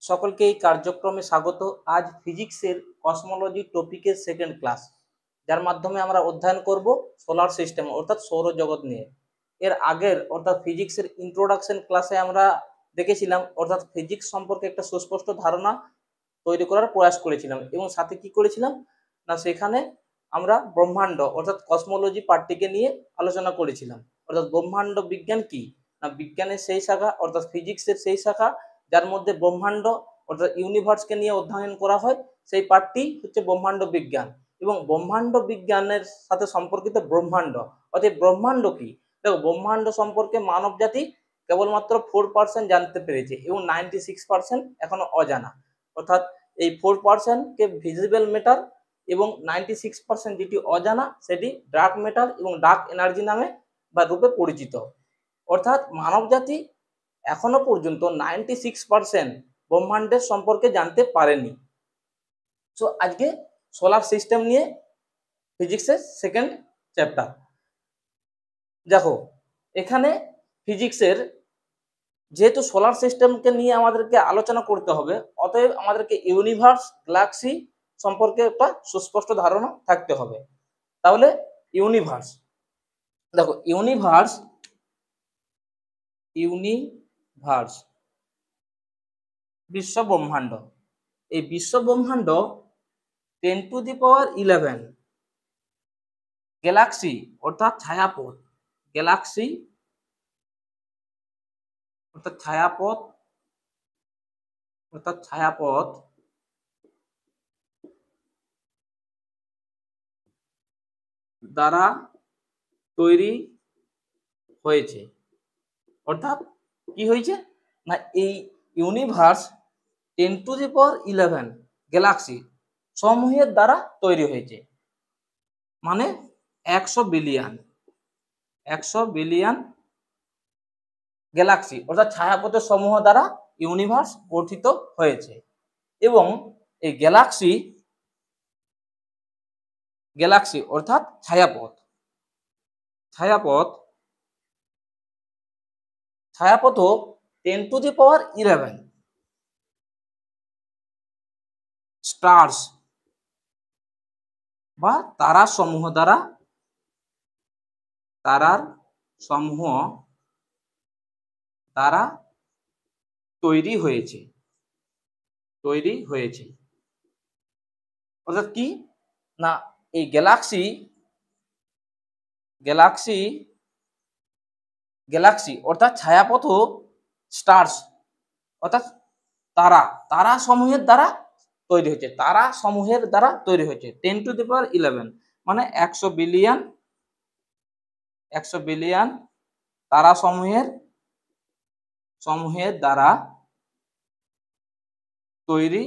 সকলকে এই কার্যক্রমে স্বাগত। আজ ফিজিক্সের কসমোলজি টপিকের সেকেন্ড ক্লাস, যার মাধ্যমে আমরা অধ্যয়ন করব সোলার সিস্টেম অর্থাৎ সৌরজগৎ নিয়ে। এর আগের অর্থাৎ ফিজিক্সের ইন্ট্রোডাকশন ক্লাসে আমরা দেখেছিলাম অর্থাৎ ফিজিক্স সম্পর্কে একটা সুস্পষ্ট ধারণা তৈরি করার প্রয়াস করেছিলাম, এবং সাথে কি করেছিলাম না সেখানে আমরা ব্রহ্মাণ্ড অর্থাৎ কসমোলজি পার্টটিকে নিয়ে আলোচনা করেছিলাম। অর্থাৎ ব্রহ্মাণ্ড বিজ্ঞান কি না বিজ্ঞানের সেই শাখা অর্থাৎ ফিজিক্সের সেই শাখা যার মধ্যে ব্রহ্মাণ্ড অর্থাৎ ইউনিভার্সকে নিয়ে অধ্যয়ন করা হয়, সেই পার্টটি হচ্ছে ব্রহ্মাণ্ড বিজ্ঞান। এবং ব্রহ্মাণ্ড বিজ্ঞানের সাথে সম্পর্কিত ব্রহ্মাণ্ড অর্থাৎ ব্রহ্মাণ্ড কি, দেখো ব্রহ্মাণ্ড সম্পর্কে মানব জাতি কেবলমাত্র 4% জানতে পেরেছে এবং 96% এখনো অজানা। অর্থাৎ এই 4%কে ভিজিবল ম্যাটার এবং 96% যেটি অজানা সেটি ডার্ক ম্যাটার এবং ডার্ক এনার্জি নামে বা রূপে পরিচিত। অর্থাৎ মানব জাতি এখনো পর্যন্ত 96% ব্রহ্মাণ্ডের সম্পর্কে জানতে পারেনি। সো আজকে সোলার সিস্টেম নিয়ে ফিজিক্সের সেকেন্ড চ্যাপ্টার। দেখো এখানে ফিজিক্সের যেহেতু সোলার সিস্টেমকে নিয়ে আমাদেরকে আলোচনা করতে হবে, অতএব আমাদেরকে ইউনিভার্স গ্যালাক্সি সম্পর্কে একটা সুস্পষ্ট ধারণা থাকতে হবে। তাহলে ইউনিভার্স, দেখো ইউনিভার্স বিশ্ব ব্রহ্মাণ্ড, এই বিশ্ব ব্রহ্মাণ্ড 10⁻11 গ্যালাক্সি অর্থাৎ ছায়াপথ, গ্যালাক্সি অর্থাৎ ছায়াপথ দ্বারা তৈরি হয়েছে। অর্থাৎ কি হয়েছে না এই ইউনিভার্স 10⁻11 গ্যালাক্সি সমূহের দ্বারা তৈরি হয়েছে, মানে 100 বিলিয়ন গ্যালাক্সি অর্থাৎ ছায়াপথের সমূহ দ্বারা ইউনিভার্স গঠিত হয়েছে। এবং এই গ্যালাক্সি অর্থাৎ ছায়াপথও 10⁻11 স্টার্স বা তারার সমূহ দ্বারা তৈরি হয়েছে। অর্থাৎ কি না এই গ্যালাক্সি অর্থাৎ ছায়াপথ স্টার্স অর্থাৎ তারা সমূহের দ্বারা তৈরি হয়েছে, 10⁻11 মানে 100 বিলিয়ন তারা সমূহের দ্বারা তৈরি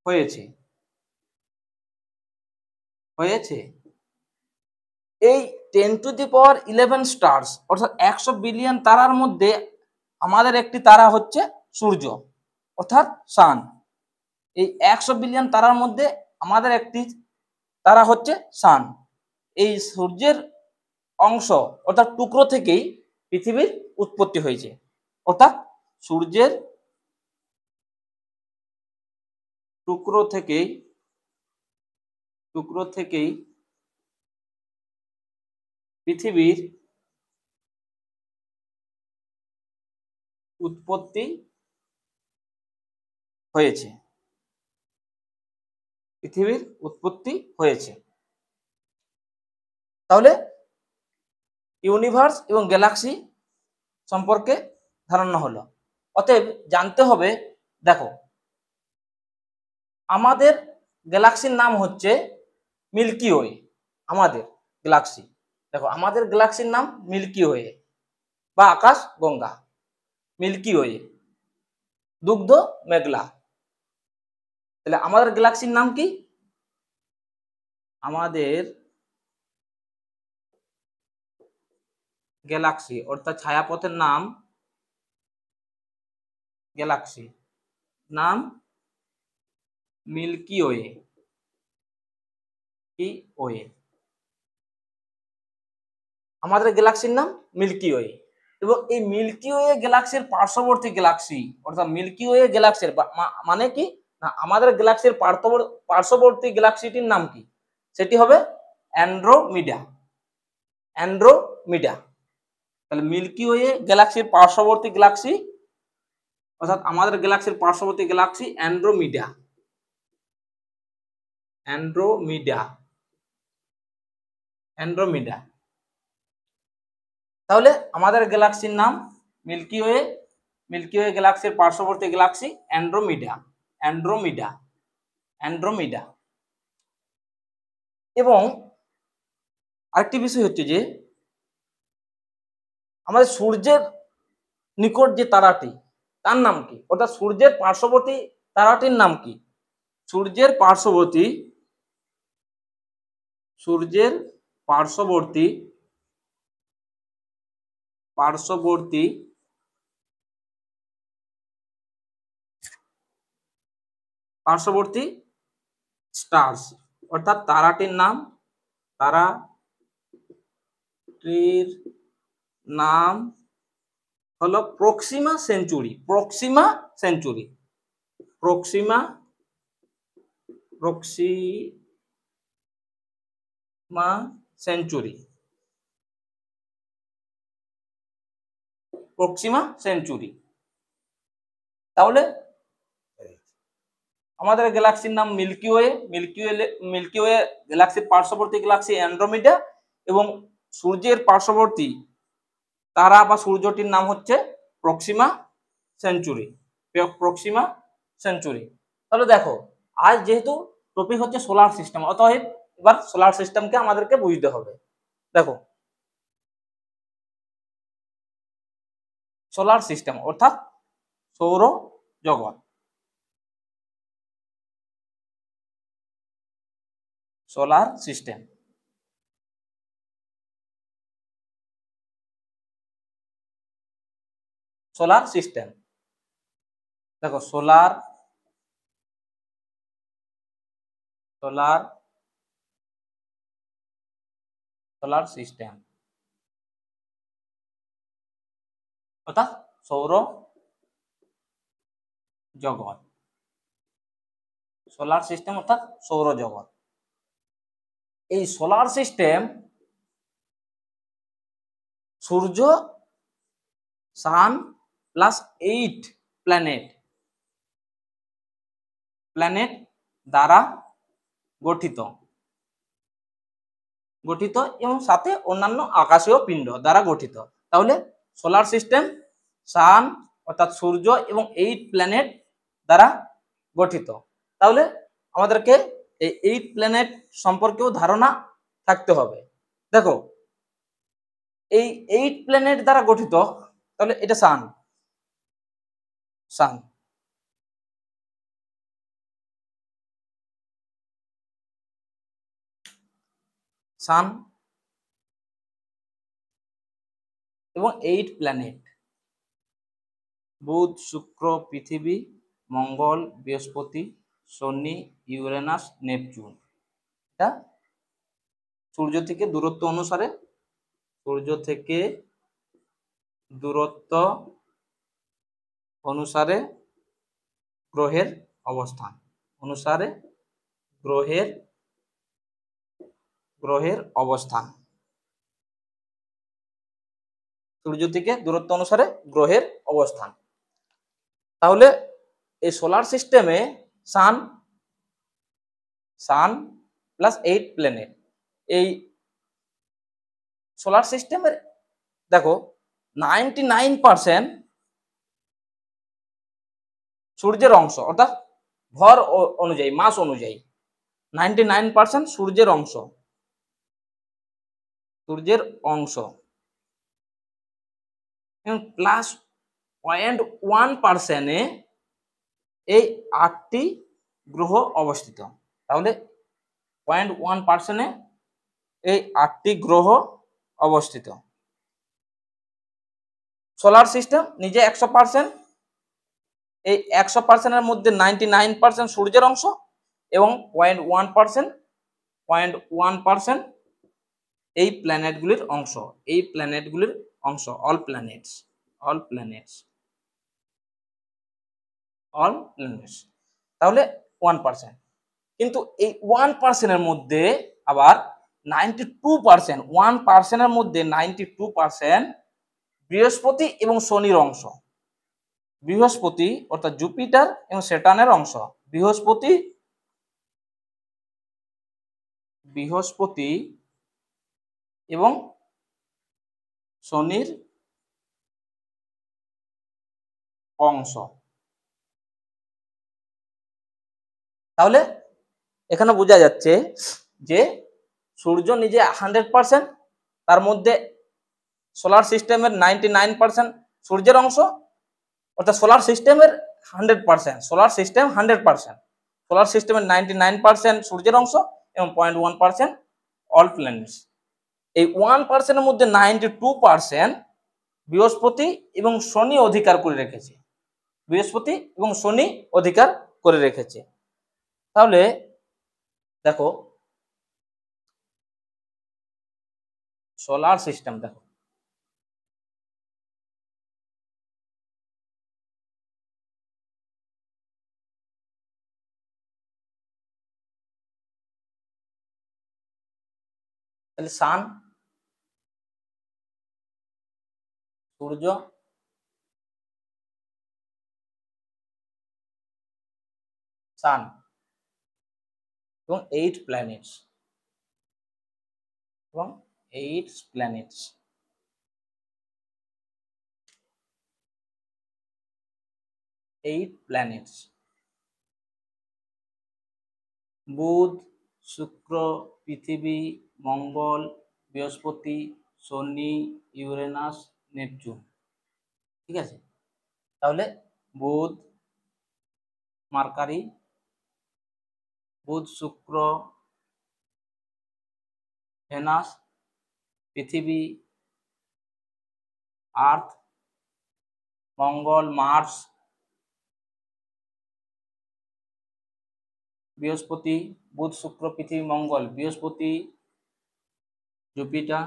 হয়েছে। এই 10⁻11 স্টার্স অর্থাৎ 100 বিলিয়ন তারার মধ্যে আমাদের একটি তারা হচ্ছে সূর্য অর্থাৎ সান। এই 100 বিলিয়ন তারার মধ্যে আমাদের একটি তারা হচ্ছে সান। এই সূর্যের অংশ অর্থাৎ টুকরো থেকেই পৃথিবীর উৎপত্তি হয়েছে। অর্থাৎ সূর্যের টুকরো থেকেই পৃথিবীর উৎপত্তি হয়েছে। তাহলে ইউনিভার্স এবং গ্যালাক্সি সম্পর্কে ধারণা হলো। অতএব জানতে হবে, দেখো আমাদের গ্যালাক্সির নাম হচ্ছে মিল্কি ওয়ে। আমাদের গ্যালাক্সির নাম মিল্কি ওয়ে বা আকাশ গঙ্গা। মিল্কি ওয়ে, দুগ্ধ মেঘলা। তাহলে আমাদের গ্যালাক্সির নাম কি? আমাদের গ্যালাক্সি অর্থাৎ ছায়াপথের নাম গ্যালাক্সি, নাম মিল্কি ওয়ে। আমাদের গ্যালাক্সির নাম মিল্কি ওয়ে। এবং এই মিল্কি ওয়ে গ্যালাক্সির পার্শ্ববর্তী গ্যালাক্সি, অর্থাৎ মিল্কি ওয়ে গ্যালাক্সির মানে কি না, আমাদের গ্যালাক্সির পার্শ্ববর্তী গ্যালাক্সিটির নাম কি? সেটি হবে অ্যান্ড্রোমিডা। অ্যান্ড্রোমিডা। তাহলে মিল্কি ওয়ে গ্যালাক্সির পার্শ্ববর্তী গ্যালাক্সি, অর্থাৎ আমাদের গ্যালাক্সির পার্শ্ববর্তী গ্যালাক্সি অ্যান্ড্রোমিডা। অ্যান্ড্রোমিডা। অ্যান্ড্রোমিডা। তাহলে আমাদের গ্যালাক্সির নাম মিল্কি ওয়ে। মিল্কি ওয়ে গ্যালাক্সির পার্শ্ববর্তী গ্যালাক্সি অ্যান্ড্রোমিডা। অ্যান্ড্রোমিডা। অ্যান্ড্রোমিডা। এবং আরেকটি বিষয় হচ্ছে যে আমাদের সূর্যের নিকট যে তারাটি, তার নাম কি? অর্থাৎ সূর্যের পার্শ্ববর্তী তারাটির নাম কি? সূর্যের পার্শ্ববর্তী পার্শ্ববর্তী স্টার্স, অর্থাৎ তারাটির নাম হলো Proxima century. Proxima century. Proxima century. Proxima century. তাহলে আমাদের গ্যালাক্সির নাম মিল্কি ওয়ে। মিল্কি ওয়ে গ্যালাক্সির পার্শ্ববর্তী গ্যালাক্সি অ্যান্ড্রোমিডা এবং সূর্যের পার্শ্ববর্তী তারা বা সূর্যটির নাম হচ্ছে প্রক্সিমা সেঞ্চুরি। Proxima century. তাহলে দেখো, আজ যেহেতু টপিক হচ্ছে সোলার সিস্টেম, অতএব এবার সোলার সিস্টেমকে আমাদেরকে বুঝতে হবে। দেখো, সোলার সিস্টেম অর্থাৎ সৌর জগৎ। Solar system. Solar system. দেখো, সোলার সিস্টেম অর্থাৎ সৌর জগৎ। সোলার সিস্টেম অর্থাৎ সৌর জগৎ। এই সোলার সিস্টেম সূর্য, সান প্লাস 8 প্ল্যানেট দ্বারা গঠিত এবং সাথে অন্যান্য আকাশীয় পিণ্ড দ্বারা গঠিত। তাহলে সোলার সিস্টেম সান অর্থাৎ সূর্য এবং 8 প্ল্যানেট দ্বারা গঠিত। তাহলে আমাদেরকে এই 8 প্ল্যানেট সম্পর্কেও ধারণা থাকতে হবে। দেখো, এই 8 প্ল্যানেট দ্বারা গঠিত। তাহলে এটা সান। এবং 8 প্ল্যানেট বুধ, শুক্র, পৃথিবী, মঙ্গল, বৃহস্পতি, শনি, ইউরেনাস, নেপচুন। এটা সূর্য থেকে দূরত্ব অনুসারে গ্রহের অবস্থান। সূর্য থেকে দূরত্ব অনুসারে গ্রহের অবস্থান। তাহলে এই সোলার সিস্টেমে সান প্লাস 8 প্ল্যানেট, এই সোলার সিস্টেমের দেখো 99% সূর্যের অংশ, অর্থাৎ ভর অনুযায়ী, মাস অনুযায়ী 99% সূর্যের অংশ এবং প্লাস 0.1% এই 8টি গ্রহ অবস্থিত। তাহলে 0.1% এই 8টি গ্রহ অবস্থিত। সোলার সিস্টেম নিজে 100%, এই 100%-এর মধ্যে 99% সূর্যের অংশ এবং 0.1% এই প্ল্যানেটগুলির অংশ। এই প্ল্যানেটগুলির অংশ, all planets, all planets, all planets, তাহলে 1%। কিন্তু এই 1%-এর মধ্যে আবার 92%, 1%-এর মধ্যে 92% বৃহস্পতি এবং শনির অংশ। বৃহস্পতি অর্থাৎ জুপিটার এবং স্যাটার্নের অংশ। বৃহস্পতি এবং শনির অংশ। তাহলে এখানে বোঝা যাচ্ছে যে সূর্য নিজে 100%, তার মধ্যে সোলার সিস্টেমের 99% সূর্যের অংশ, অর্থাৎ সোলার সিস্টেমের 100%, সোলার সিস্টেম 100%, সোলার সিস্টেমের 99% সূর্যের অংশ এবং 0.1% অল প্ল্যানেটস। এই 1%-এর মধ্যে 92% বৃহস্পতি এবং শনি অধিকার করে রেখেছে, বৃহস্পতি এবং শনি অধিকার করে রেখেছে। তাহলে দেখো সোলার সিস্টেম, দেখো তাহলে সান, সূর্য, সান এবং 8 প্ল্যানেটস, এবং 8 প্ল্যানেটস। বুধ, শুক্র, পৃথিবী, মঙ্গল, বৃহস্পতি, শনি, ইউরেনাস, নেপচুন। ঠিক আছে, তাহলে বুধ, মার্কারি, বুধ, শুক্র, ভেনাস, পৃথিবী, আর্থ, মঙ্গল, মার্স, বৃহস্পতি, বুধ, শুক্র, পৃথিবী, মঙ্গল, বৃহস্পতি, জুপিটার,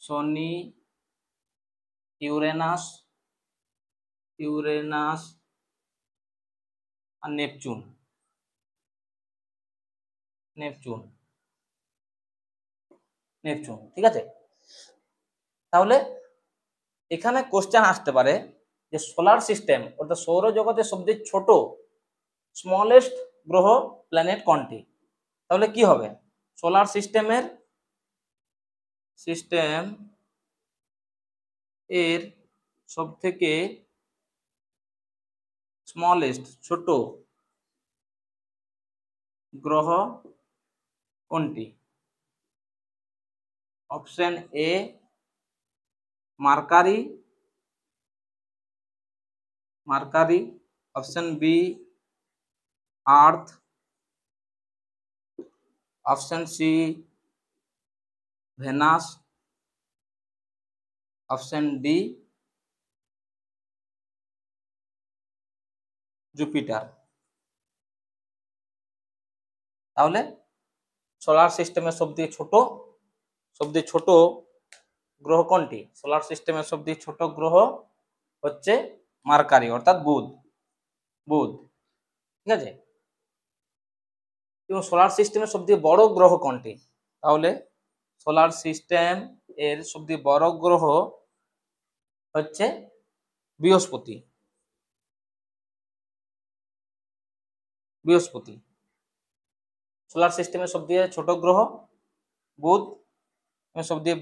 শনি, ইউরেনাস আর নেপচুন। ঠিক আছে, তাহলে এখানে কোশ্চেন আসতে পারে যে সোলার সিস্টেম অর্থাৎ সৌরজগতের সবচেয়ে ছোট স্মলেস্ট গ্রহ প্ল্যানেট কোনটি? তাহলে কি হবে, সোলার সিস্টেম এর সবথেকে স্মলেস্ট ছোট গ্রহ কোনটি? Option A Mercury, option B Earth, option C Venus, option D Jupiter. তাহলে সোলার সিস্টেমের সবথেকে ছোট গ্রহ কোনটি? সোলার সিস্টেমের সবথেকে ছোট গ্রহ হচ্ছে মার্কারি অর্থাৎ বুধ। ঠিক আছে, এবং সোলার সিস্টেমের সবথেকে বড় গ্রহ কোনটি? তাহলে সোলার সিস্টেম এর সবথেকে বড় গ্রহ হচ্ছে বৃহস্পতি। সোলার সিস্টেমের সবথেকে ছোট গ্রহ বুধ এবং সবথেকে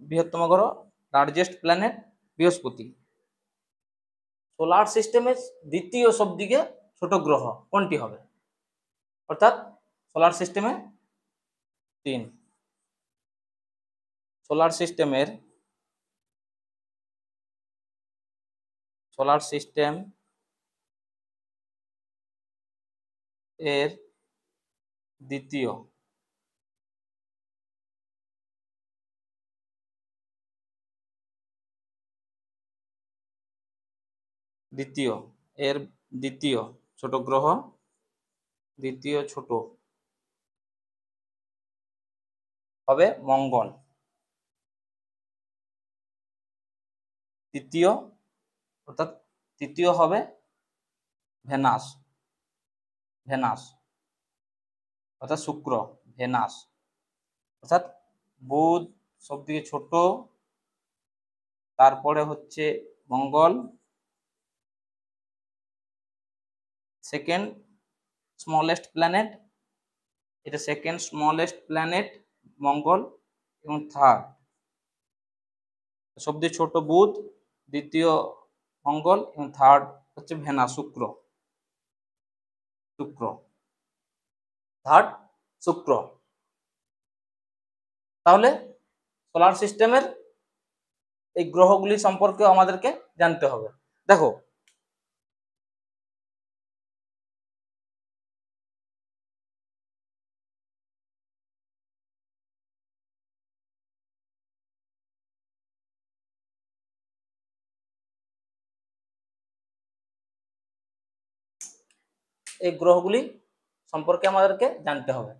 বৃহত্তম গ্রহ লার্জেস্ট প্ল্যানেট বৃহস্পতি। সোলার সিস্টেমের দ্বিতীয় সবথেকে ছোট গ্রহ কোনটি হবে? অর্থাৎ সোলার সিস্টেমে 3, সোলার সিস্টেম এর দ্বিতীয় ছোট গ্রহ, দ্বিতীয় ছোট হবে মঙ্গল। তৃতীয় অর্থাৎ তৃতীয় হবে ভেনাস, ভেনাস অর্থাৎ শুক্র, ভেনাস অর্থাৎ বুধ সবথেকে ছোট, তারপরে হচ্ছে মঙ্গল, সেকেন্ড স্মলেস্ট প্ল্যানেট, এটা সেকেন্ড স্মলেস্ট প্ল্যানেট মঙ্গল, এবং থার্ড সবথেকে ছোট বুধ, দ্বিতীয় মঙ্গল এবং থার্ড হচ্ছে ভেনাস, শুক্র, শুক্র থার্ড শুক্র। তাহলে সোলার সিস্টেমের এই গ্রহগুলি সম্পর্কে আমাদেরকে জানতে হবে। দেখো এই গ্রহগুলি সম্পর্কে আমাদেরকে জানতে হবে।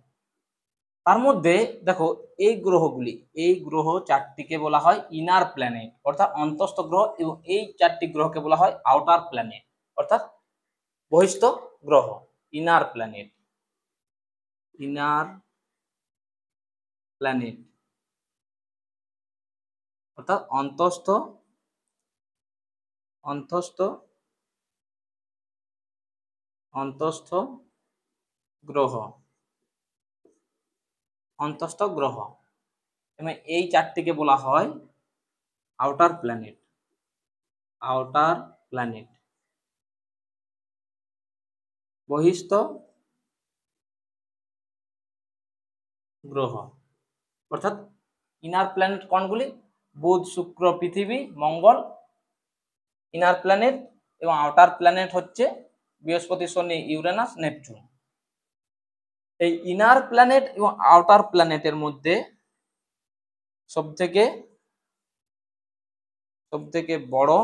তার মধ্যে দেখো এই গ্রহগুলি, এই গ্রহ চারটিকে বলা হয় ইনার প্ল্যানেট অর্থাৎ অন্তস্থ গ্রহ, এবং এই চারটি গ্রহকে বলা হয় আউটার প্ল্যানেট অর্থাৎ বহিস্থ গ্রহ। ইনার প্ল্যানেট, ইনার প্ল্যানেট অর্থাৎ অন্তস্থ, অন্তস্থ, অন্তস্থ গ্রহ, অন্তস্থ গ্রহ, এবং এই চারটিকে বলা হয় আউটার প্ল্যানেট, আউটার প্ল্যানেট বহিস্থ গ্রহ। অর্থাৎ ইনার প্ল্যানেট কোনগুলি? বুধ, শুক্র, পৃথিবী, মঙ্গল ইনার প্ল্যানেট, এবং আউটার প্ল্যানেট হচ্ছে বৃহস্পতি, শনি, ইউরেনাস, নেপচুন। এই ইনার প্ল্যানেট এবং আউটার প্ল্যানেটের মধ্যে সবথেকে বড়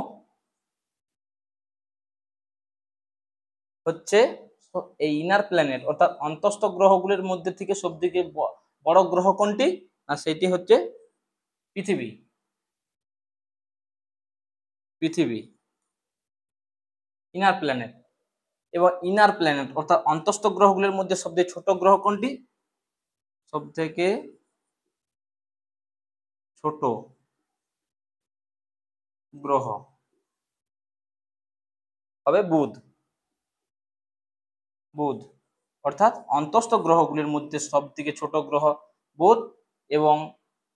হচ্ছে এই ইনার প্ল্যানেট অর্থাৎ অন্তস্থ গ্রহগুলির মধ্যে থেকে সবথেকে বড় গ্রহ কোনটি? না সেটি হচ্ছে পৃথিবী, পৃথিবী ইনার প্ল্যানেট। এবং ইনার প্ল্যানেট অর্থাৎ অন্তস্থ গ্রহগুলির মধ্যে সবথেকে ছোট গ্রহ কোনটি? সবথেকে ছোট গ্রহ হবে বুধ, বুধ অর্থাৎ অন্তস্থ গ্রহগুলির মধ্যে সবথেকে ছোট গ্রহ বুধ, এবং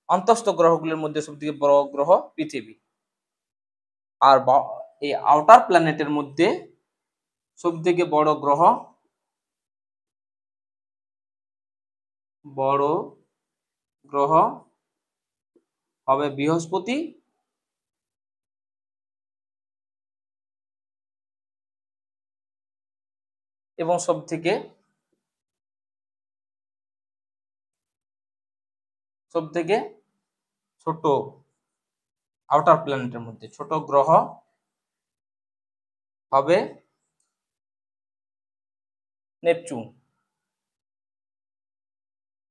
অন্তস্থ গ্রহগুলির মধ্যে সবথেকে বড় গ্রহ পৃথিবী। আর এই আউটার প্ল্যানেটের মধ্যে সবথেকে বড় গ্রহ হবে বৃহস্পতি, এবং সবথেকে ছোট আউটার প্ল্যানেটের মধ্যে ছোট গ্রহ হবে নেপচুন,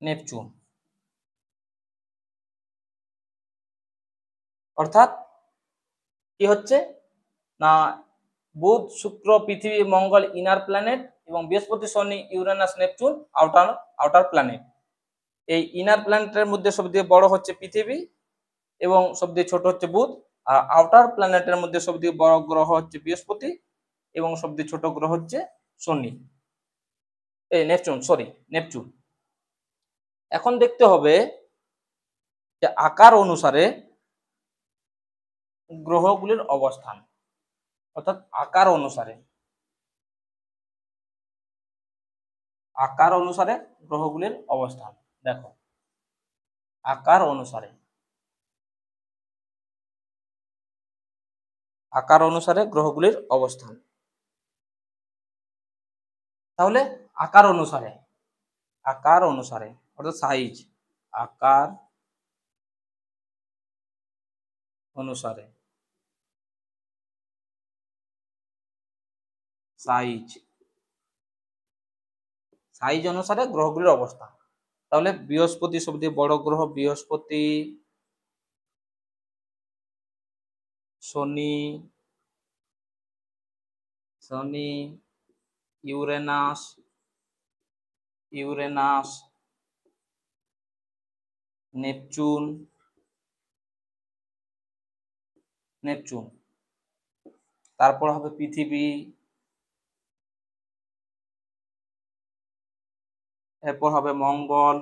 নেপচুন অর্থাৎ কি হচ্ছে না বুধ, শুক্র, পৃথিবী, মঙ্গল ইনার প্ল্যানেট, এবং বৃহস্পতি, শনি, ইউরেনাস, নেপচুন আউটার প্ল্যানেট। এই ইনার প্ল্যানেটের মধ্যে সবথেকে বড় হচ্ছে পৃথিবী, এবং সবথেকে ছোট হচ্ছে বুধ। আর আউটার প্ল্যানেটের মধ্যে সবথেকে বড় গ্রহ হচ্ছে বৃহস্পতি, এবং সবথেকে ছোট গ্রহ হচ্ছে শনি, নেপচুন। এখন দেখতে হবে যে আকার অনুসারে গ্রহগুলির অবস্থান, অর্থাৎ আকার অনুসারে গ্রহগুলির অবস্থান। দেখো আকার অনুসারে গ্রহগুলির অবস্থান। তাহলে আকার অনুসারে অর্থাৎ সাইজ, আকার অনুসারে, সাইজ অনুসারে গ্রহগুলির অবস্থান। তাহলে বৃহস্পতি সবথেকে বড় গ্রহ, বৃহস্পতি শনি, ইউরেনাস, নেপচুন, তারপর হবে পৃথিবী, এরপর হবে মঙ্গল,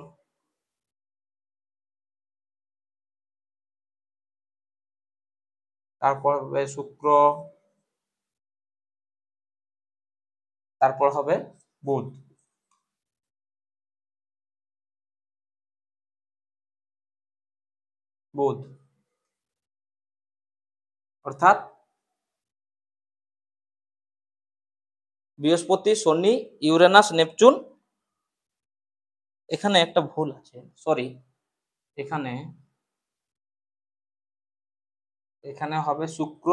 তারপর হবে শুক্র, তারপর হবে বুধ। অর্থাৎ বৃহস্পতি, শনি, ইউরেনাস, নেপচুন। এখানে একটা ভুল আছে, সরি, এখানে হবে শুক্র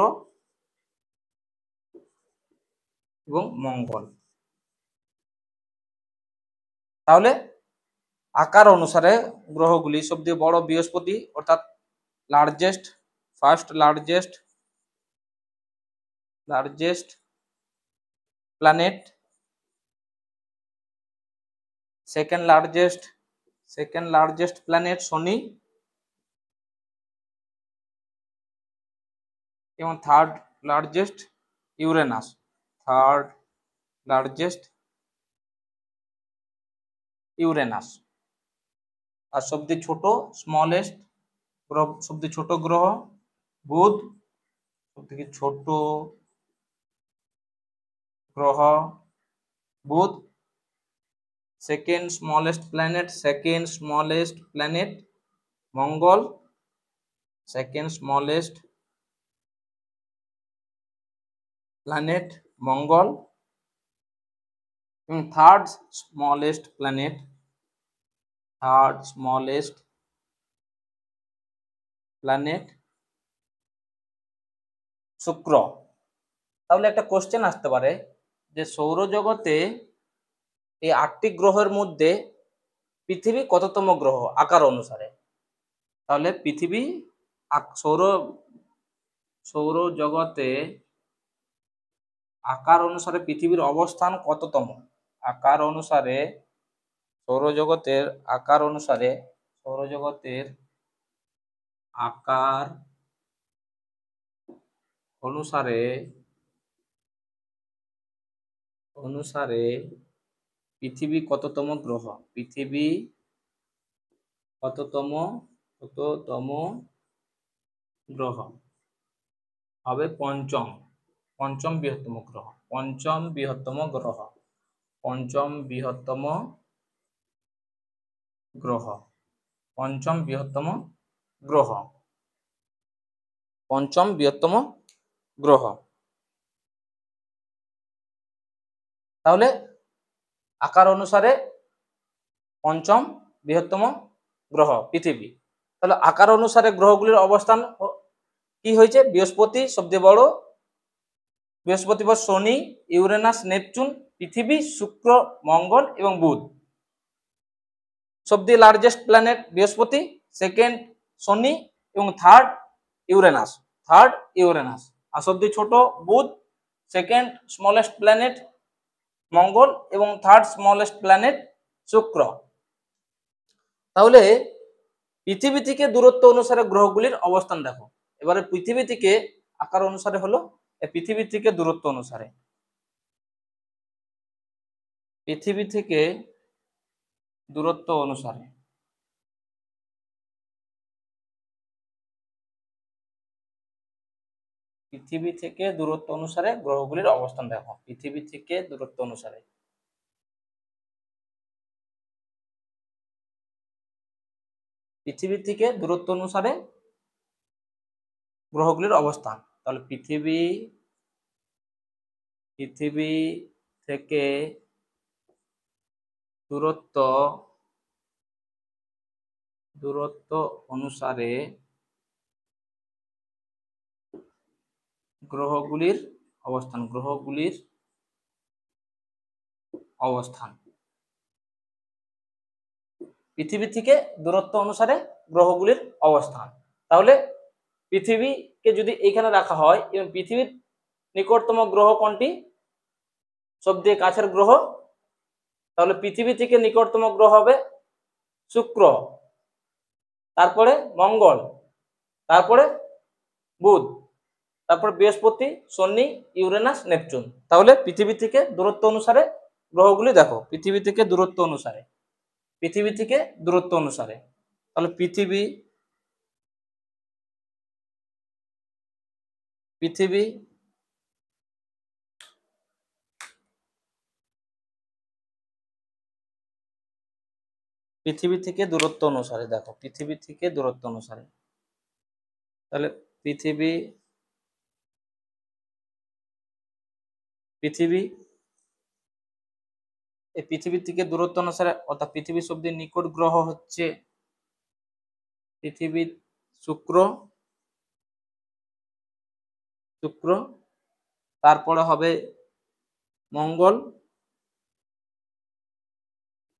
এবং মঙ্গল। তাহলে আকার অনুসারে গ্রহগুলি সবচেয়ে বড় বৃহস্পতি, অর্থাৎ largest, first largest planet, second largest planet শনি, এবং থার্ড লার্জেস্ট ইউরেনাস, আর সবচেয়ে ছোট গ্রহ বুধ, সবথেকে ছোট গ্রহ বুধ। সেকেন্ড স্মলেস্ট প্ল্যানেট মঙ্গল, এবং থার্ড স্মলেস্ট প্ল্যানেট শুক্র। তাহলে একটা কোশ্চেন আসতে পারে যে সৌরজগতে এই 8টি গ্রহের মধ্যে পৃথিবী কততম গ্রহ আকার অনুসারে? তাহলে পৃথিবী সৌরজগতে আকার অনুসারে পৃথিবীর অবস্থান কততম? সৌরজগতের আকার অনুসারে পৃথিবী কততম গ্রহ? হবে পঞ্চম বৃহত্তম গ্রহ। তাহলে আকার অনুসারে পঞ্চম বৃহত্তম গ্রহ পৃথিবী। তাহলে আকার অনুসারে গ্রহগুলির অবস্থান কি হয়েছে? বৃহস্পতি সবচেয়ে বড়, বৃহস্পতি পর শনি, ইউরেনাস, নেপচুন, পৃথিবী, শুক্র, মঙ্গল এবং বুধ। সবচেয়ে লার্জেস্ট প্ল্যানেট বৃহস্পতি, সেকেন্ড শনি এবং থার্ড ইউরেনাস, আর সবচেয়ে ছোট বুধ, সেকেন্ড স্মলেস্ট প্ল্যানেট মঙ্গল এবং থার্ড স্মলেস্ট প্ল্যানেট শুক্র। তাহলে পৃথিবী থেকে দূরত্ব অনুসারে গ্রহগুলির অবস্থান দেখো। এবারে পৃথিবী থেকে আকার অনুসারে হলো, পৃথিবী থেকে দূরত্ব অনুসারে, পৃথিবী থেকে দূরত্ব অনুসারে গ্রহগুলির অবস্থান দেখো। পৃথিবী থেকে দূরত্ব অনুসারে গ্রহগুলির অবস্থান। তাহলে পৃথিবী থেকে দূরত্ব অনুসারে গ্রহগুলির অবস্থান। পৃথিবী থেকে দূরত্ব অনুসারে গ্রহগুলির অবস্থান। তাহলে পৃথিবীকে যদি এখানে রাখা হয় এবং পৃথিবীর নিকটতম গ্রহ কোনটি, সবথেকে কাছের গ্রহ, তাহলে পৃথিবী থেকে নিকটতম গ্রহ হবে শুক্র, তারপরে মঙ্গল, তারপরে বুধ, তারপর বৃহস্পতি, শনি, ইউরেনাস, নেপচুন। তাহলে পৃথিবী থেকে দূরত্ব অনুসারে গ্রহগুলি দেখো, পৃথিবী থেকে দূরত্ব অনুসারে, পৃথিবী থেকে দূরত্ব অনুসারে, তাহলে পৃথিবী পৃথিবী পৃথিবী থেকে দূরত্ব অনুসারে দেখো, পৃথিবী থেকে দূরত্ব অনুসারে, তাহলে পৃথিবী পৃথিবী এই পৃথিবী থেকে দূরত্ব অনুসারে, অর্থাৎ পৃথিবীর সবচেয়ে নিকট গ্রহ হচ্ছে পৃথিবীর শুক্র, শুক্র, তারপরে হবে মঙ্গল,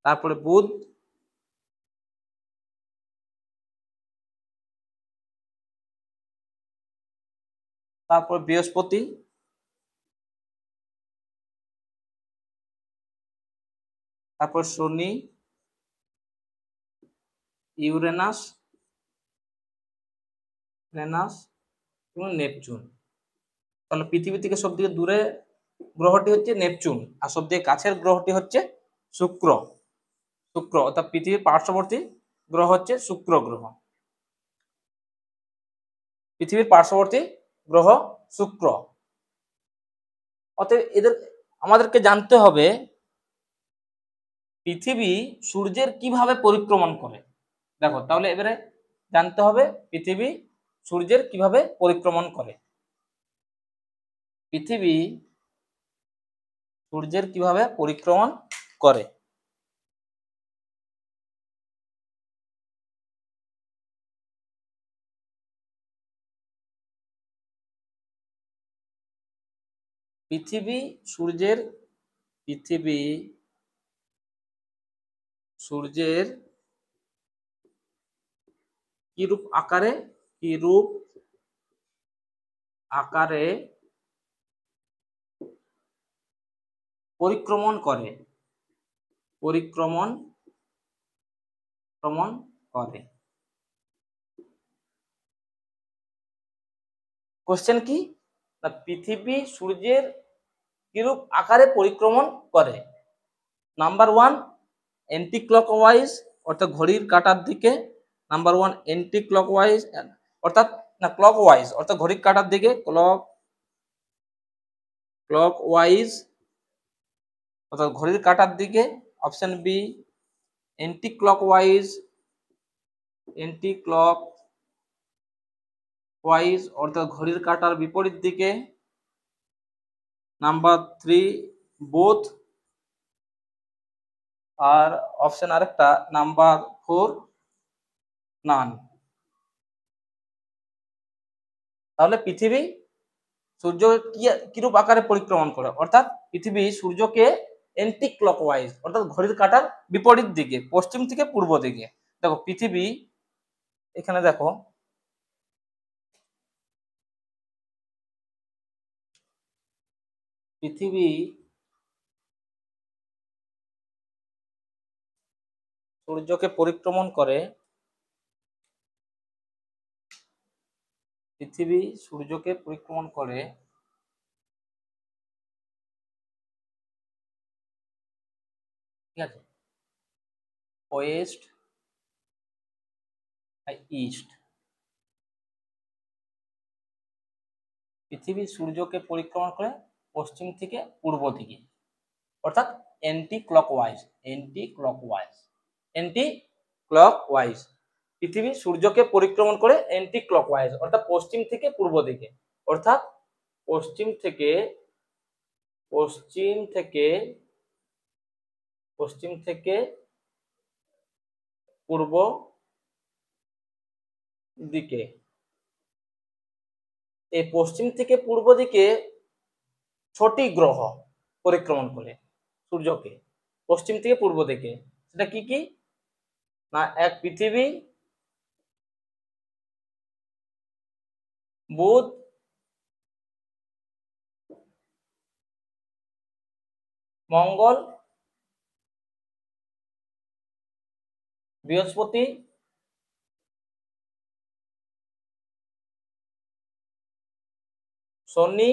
তারপরে বুধ, তারপর বৃহস্পতি, তারপর শনি, ইউরেনাস, এবং নেপচুন। তাহলে পৃথিবী থেকে সবথেকে দূরে গ্রহটি হচ্ছে নেপচুন, আর সবথেকে কাছের গ্রহটি হচ্ছে শুক্র। শুক্র অর্থাৎ পৃথিবীর পার্শ্ববর্তী গ্রহ হচ্ছে শুক্র গ্রহ, পৃথিবীর পার্শ্ববর্তী গ্রহ শুক্র। অতএব আমাদেরকে জানতে হবে পৃথিবী সূর্যের কিভাবে পরিক্রমণ করে। দেখো, তাহলে এবারে জানতে হবে পৃথিবী সূর্যের কিভাবে পরিক্রমণ করে। পৃথিবী সূর্যের কিভাবে পরিক্রমণ করে। পৃথিবী সূর্যের কিরূপ আকারে পরিক্রমণ করে। কোশ্চেন কি, না পৃথিবী সূর্যের কিরূপ আকারে পরিক্রমণ করে। নাম্বার 1 অ্যান্টি ক্লকওয়াইজ, অর্থাৎ ঘড়ির কাঁটার দিকে। নাম্বার 1 অ্যান্টি ক্লকওয়াইজ, অর্থাৎ না ক্লকওয়াইজ, অর্থাৎ ঘড়ির কাঁটার দিকে, ক্লকওয়াইজ অর্থাৎ ঘড়ির কাঁটার দিকে। অপশন বি অ্যান্টি ক্লকওয়াইজ, অর্থাৎ ঘড়ির কাঁটার বিপরীত দিকে। নাম্বার 3 বোথ, আর অপশন আরেকটা নাম্বার 4 নান। তাহলে পৃথিবী সূর্য কিরূপ আকারে পরিক্রমণ করে, অর্থাৎ পৃথিবী সূর্যকে অ্যান্টি ক্লকওয়াইজ, অর্থাৎ ঘড়ির কাঁটার বিপরীত দিকে, পশ্চিম থেকে পূর্ব দিকে। দেখো পৃথিবী, এখানে দেখো পৃথিবী সূর্যকে পরিক্রমণ করে, পৃথিবী সূর্যকে পরিক্রমণ করে ঠিক আছে, ওয়েস্ট আর ইস্ট। পৃথিবী সূর্যকে পরিক্রমণ করে পশ্চিম থেকে পূর্ব দিকে, অর্থাৎ অ্যান্টি ক্লকওয়াইজ। পৃথিবী সূর্যকে পরিক্রমণ করে অ্যান্টি ক্লকওয়াইজ, অর্থাৎ পশ্চিম থেকে পূর্ব দিকে, অর্থাৎ পশ্চিম থেকে পূর্ব দিকে। এই পশ্চিম থেকে পূর্ব দিকে 6টি গ্রহ পরিক্রমণ করে সূর্যকে পশ্চিম থেকে পূর্ব দিকে। সেটা কি কি, না এক পৃথিবী, বুধ, মঙ্গল, বৃহস্পতি, শনি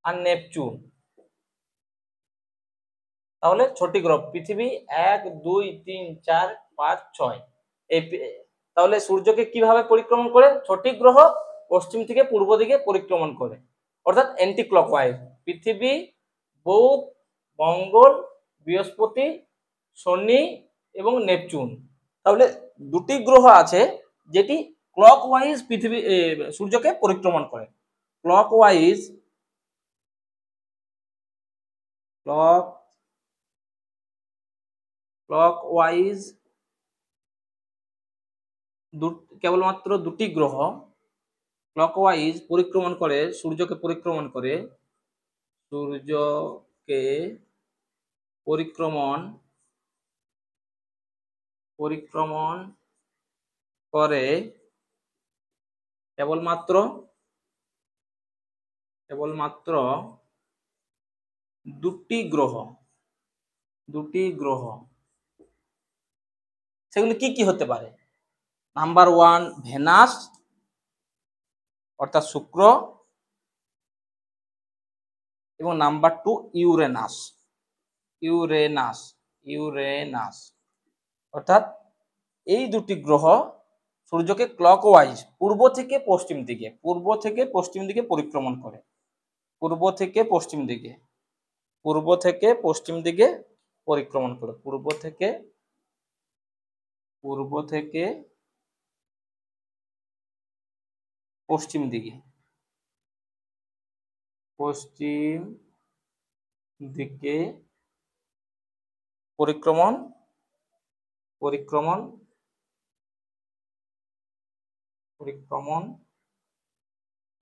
আর নেপচুন। তাহলে 6টি গ্রহ, পৃথিবী 1 2 3 4 5 6। এই তাহলে সূর্যকে কিভাবে পরিক্রমণ করে? 6টি গ্রহ পশ্চিম থেকে পূর্ব দিকে পরিক্রমণ করে, অর্থাৎ অ্যান্টি ক্লকওয়াইজ। পৃথিবী, বুধ, মঙ্গল, বৃহস্পতি, শনি এবং নেপচুন। তাহলে 2টি গ্রহ আছে যেটি ক্লকওয়াইজ পৃথিবী সূর্যকে পরিক্রমণ করে। ক্লকওয়াইজ ক্লকওয়াইজ কেবলমাত্র 2টি গ্রহ ক্লকওয়াইজ পরিক্রমণ করে, সূর্যকে পরিক্রমণ করে। সূর্যকে পরিক্রমণ করে কেবলমাত্র 2টি গ্রহ। সেগুলি কি কি হতে পারে? নাম্বার 1 ভেনাস অর্থাৎ শুক্র, এবং নাম্বার 2 ইউরেনাস অর্থাৎ এই 2টি গ্রহ সূর্যকে ক্লকওয়াইজ পূর্ব থেকে পশ্চিম দিকে পরিক্রমণ করে। পূর্ব থেকে পশ্চিম দিকে পরিক্রমণ করে। পূর্ব থেকে পশ্চিম দিকে পরিক্রমণ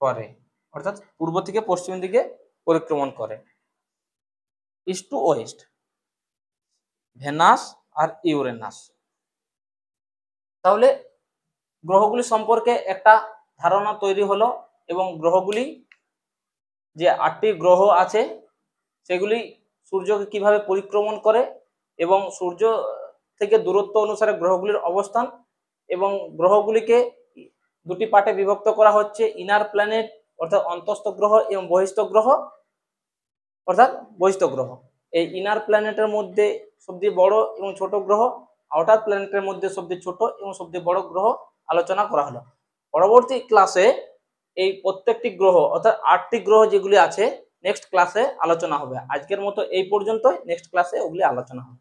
করে, অর্থাৎ পূর্ব থেকে পশ্চিম দিকে পরিক্রমণ করে। ইস্ট টু ওয়েস্ট, ভেনাস আর ইউরেনাস। তাহলে গ্রহগুলি সম্পর্কে একটা ধারণা তৈরি হলো, এবং গ্রহগুলি যে 8টি গ্রহ আছে সেগুলি সূর্যকে কিভাবে পরিক্রমণ করে, এবং সূর্য থেকে দূরত্ব অনুসারে গ্রহগুলির অবস্থান, এবং গ্রহগুলিকে 2টি পার্টে বিভক্ত করা হচ্ছে, ইনার প্ল্যানেট অর্থাৎ অন্তস্থ গ্রহ এবং বহিস্থ গ্রহ অর্থাৎ বহিস্থ গ্রহ। এই ইনার প্ল্যানেটের মধ্যে সবচেয়ে বড় এবং ছোট গ্রহ, আউটার প্ল্যানেটের মধ্যে সবচেয়ে ছোট এবং সবচেয়ে বড় গ্রহ আলোচনা করা হলো। পরবর্তী ক্লাসে এই প্রত্যেকটি গ্রহ অর্থাৎ 8টি গ্রহ যেগুলি আছে নেক্সট ক্লাসে আলোচনা হবে। আজকের মতো এই পর্যন্ত, নেক্সট ক্লাসে ওগুলি আলোচনা হবে।